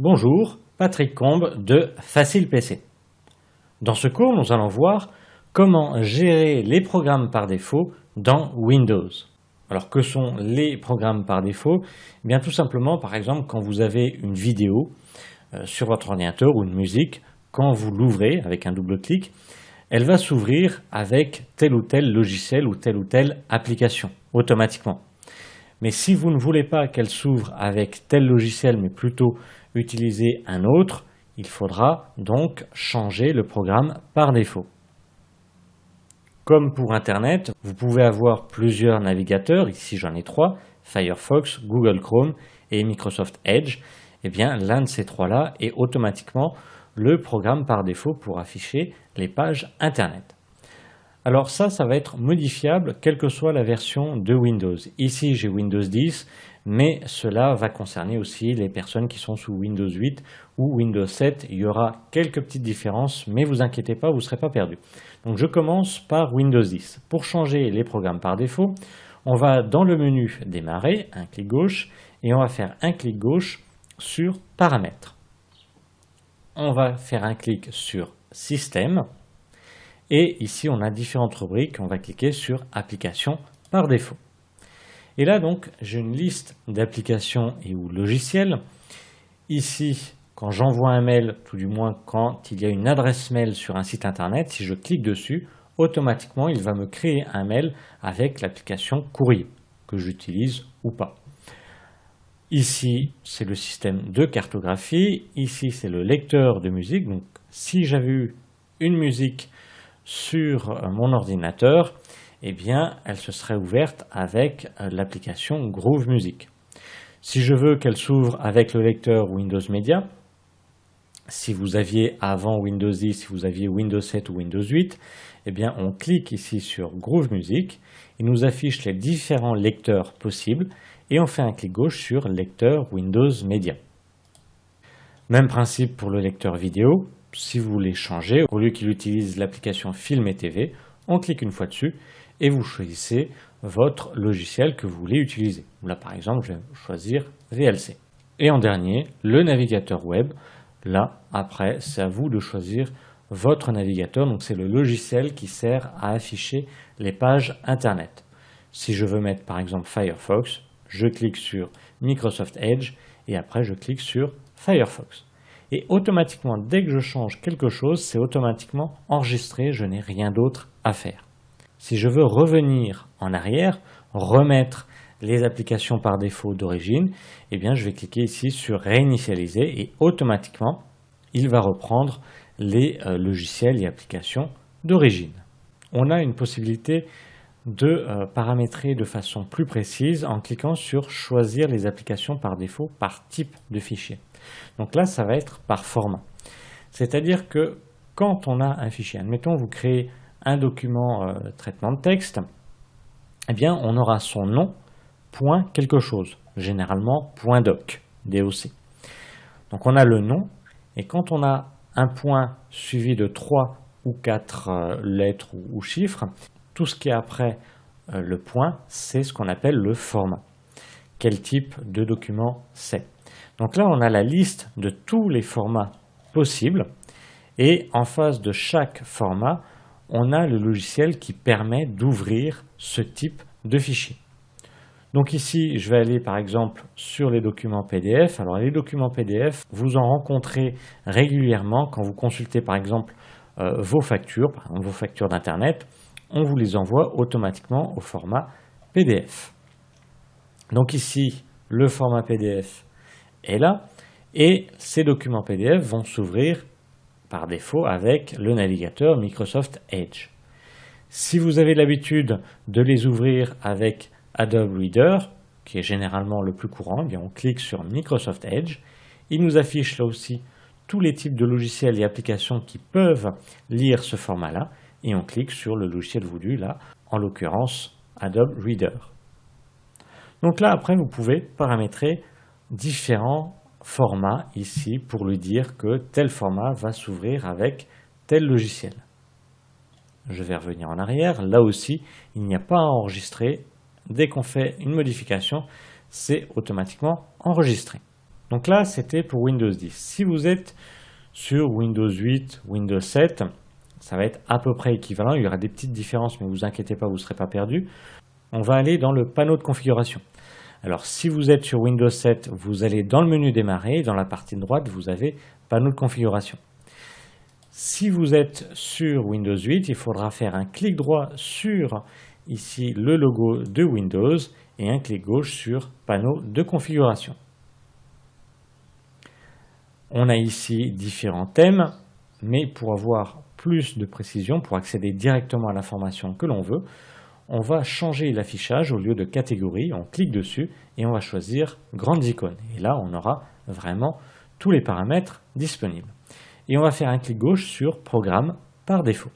Bonjour, Patrick Combe de Facile PC. Dans ce cours, nous allons voir comment gérer les programmes par défaut dans Windows. Alors que sont les programmes par défaut? Eh bien tout simplement, par exemple, quand vous avez une vidéo sur votre ordinateur ou une musique, quand vous l'ouvrez avec un double clic, elle va s'ouvrir avec tel ou tel logiciel ou telle application automatiquement. Mais si vous ne voulez pas qu'elle s'ouvre avec tel logiciel, mais plutôt utiliser un autre, il faudra donc changer le programme par défaut. Comme pour Internet, vous pouvez avoir plusieurs navigateurs, ici j'en ai trois, Firefox, Google Chrome et Microsoft Edge. Eh bien l'un de ces trois-là est automatiquement le programme par défaut pour afficher les pages Internet. Alors ça va être modifiable quelle que soit la version de Windows. Ici j'ai Windows 10, mais cela va concerner aussi les personnes qui sont sous Windows 8 ou Windows 7. Il y aura quelques petites différences, mais vous inquiétez pas, vous ne serez pas perdu. Donc je commence par Windows 10. Pour changer les programmes par défaut, on va dans le menu Démarrer, un clic gauche, et on va faire un clic gauche sur Paramètres. On va faire un clic sur Système. Et ici, on a différentes rubriques. On va cliquer sur Applications par défaut. Et là, donc, j'ai une liste d'applications et ou logiciels. Ici, quand j'envoie un mail, tout du moins quand il y a une adresse mail sur un site internet, si je clique dessus, automatiquement, il va me créer un mail avec l'application Courrier, que j'utilise ou pas. Ici, c'est le système de cartographie. Ici, c'est le lecteur de musique. Donc, si j'avais eu une musique sur mon ordinateur, eh bien, elle se serait ouverte avec l'application Groove Music. Si je veux qu'elle s'ouvre avec le lecteur Windows Media, si vous aviez avant Windows 10, si vous aviez Windows 7 ou Windows 8, eh bien, on clique ici sur Groove Music, il nous affiche les différents lecteurs possibles et on fait un clic gauche sur lecteur Windows Media. Même principe pour le lecteur vidéo. Si vous voulez changer, au lieu qu'il utilise l'application Film et TV, on clique une fois dessus et vous choisissez votre logiciel que vous voulez utiliser. Là par exemple, je vais choisir VLC. Et en dernier, le navigateur web. Là, après, c'est à vous de choisir votre navigateur. Donc c'est le logiciel qui sert à afficher les pages Internet. Si je veux mettre par exemple Firefox, je clique sur Microsoft Edge et après je clique sur Firefox. Et automatiquement, dès que je change quelque chose, c'est automatiquement enregistré, je n'ai rien d'autre à faire. Si je veux revenir en arrière, remettre les applications par défaut d'origine, eh bien je vais cliquer ici sur réinitialiser et automatiquement, il va reprendre les logiciels et applications d'origine. On a une possibilité de paramétrer de façon plus précise en cliquant sur choisir les applications par défaut par type de fichier. Donc là, ça va être par format. C'est-à-dire que quand on a un fichier, admettons vous créez un document traitement de texte, eh bien on aura son nom, point quelque chose, généralement point doc, DOC. Donc on a le nom, et quand on a un point suivi de 3 ou 4 lettres ou chiffres, tout ce qui est après le point, c'est ce qu'on appelle le format. Quel type de document c'est? Donc là, on a la liste de tous les formats possibles et en face de chaque format, on a le logiciel qui permet d'ouvrir ce type de fichier. Donc ici, je vais aller par exemple sur les documents PDF. Alors les documents PDF, vous en rencontrez régulièrement quand vous consultez par exemple vos factures, par exemple vos factures d'Internet, on vous les envoie automatiquement au format PDF. Donc ici, le format PDF est là et ces documents PDF vont s'ouvrir par défaut avec le navigateur Microsoft Edge. Si vous avez l'habitude de les ouvrir avec Adobe Reader, qui est généralement le plus courant, eh bien on clique sur Microsoft Edge. Il nous affiche là aussi tous les types de logiciels et applications qui peuvent lire ce format-là et on clique sur le logiciel voulu, là, en l'occurrence Adobe Reader. Donc là, après, vous pouvez paramétrer différents formats ici pour lui dire que tel format va s'ouvrir avec tel logiciel. Je vais revenir en arrière. Là aussi, il n'y a pas à enregistrer. Dès qu'on fait une modification, c'est automatiquement enregistré. Donc là, c'était pour Windows 10. Si vous êtes sur Windows 8, Windows 7, ça va être à peu près équivalent. Il y aura des petites différences, mais ne vous inquiétez pas, vous ne serez pas perdu. On va aller dans le panneau de configuration. Alors, si vous êtes sur Windows 7, vous allez dans le menu démarrer. Dans la partie de droite, vous avez panneau de configuration. Si vous êtes sur Windows 8, il faudra faire un clic droit sur ici le logo de Windows et un clic gauche sur panneau de configuration. On a ici différents thèmes, mais pour avoir plus de précision, pour accéder directement à l'information que l'on veut, on va changer l'affichage. Au lieu de catégorie, on clique dessus et on va choisir grandes icônes. Et là, on aura vraiment tous les paramètres disponibles. Et on va faire un clic gauche sur programme par défaut.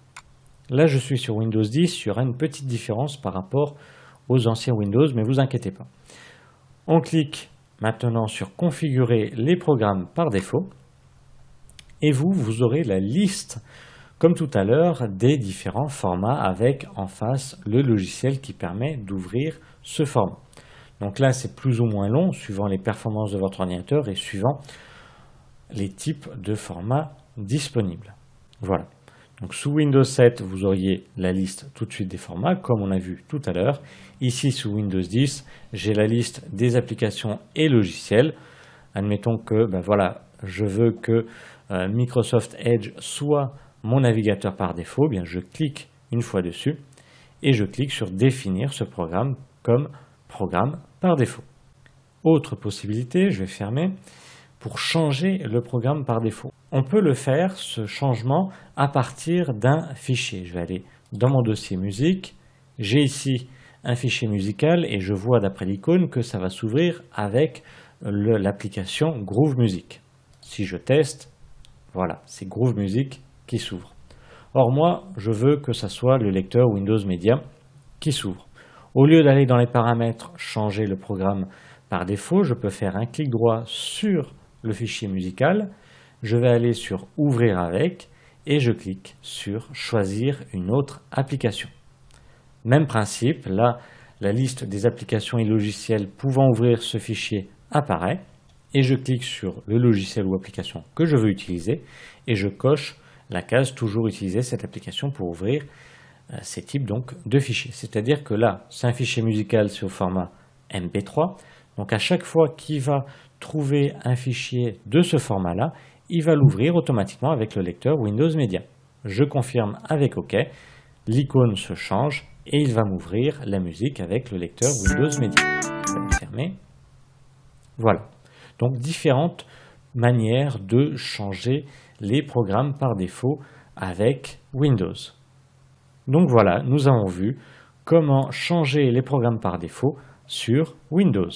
Là, je suis sur Windows 10, il y aura une petite différence par rapport aux anciens Windows, mais vous inquiétez pas. On clique maintenant sur configurer les programmes par défaut. Et vous aurez la liste, comme tout à l'heure, des différents formats avec en face le logiciel qui permet d'ouvrir ce format. Donc là, c'est plus ou moins long, suivant les performances de votre ordinateur et suivant les types de formats disponibles. Voilà. Donc sous Windows 7, vous auriez la liste tout de suite des formats, comme on a vu tout à l'heure. Ici, sous Windows 10, j'ai la liste des applications et logiciels. Admettons que voilà, je veux que Microsoft Edge soit mon navigateur par défaut. Bien, je clique une fois dessus et je clique sur définir ce programme comme programme par défaut. Autre possibilité, je vais fermer, pour changer le programme par défaut. On peut le faire, ce changement, à partir d'un fichier. Je vais aller dans mon dossier musique. J'ai ici un fichier musical et je vois d'après l'icône que ça va s'ouvrir avec l'application Groove Music. Si je teste, voilà, c'est Groove Music qui s'ouvre. Or moi, je veux que ça soit le lecteur Windows Media qui s'ouvre. Au lieu d'aller dans les paramètres, changer le programme par défaut, je peux faire un clic droit sur le fichier musical. Je vais aller sur Ouvrir avec et je clique sur Choisir une autre application. Même principe, là, la liste des applications et logiciels pouvant ouvrir ce fichier apparaît et je clique sur le logiciel ou application que je veux utiliser et je coche la case toujours utiliser cette application pour ouvrir ces types donc de fichiers. C'est-à-dire que là, c'est un fichier musical, c'est au format MP3. Donc à chaque fois qu'il va trouver un fichier de ce format-là, il va l'ouvrir automatiquement avec le lecteur Windows Media. Je confirme avec OK, l'icône se change et il va m'ouvrir la musique avec le lecteur Windows Media. Je vais le fermer. Voilà. Donc différentes manières de changer les programmes par défaut avec Windows. Donc voilà, nous avons vu comment changer les programmes par défaut sur Windows.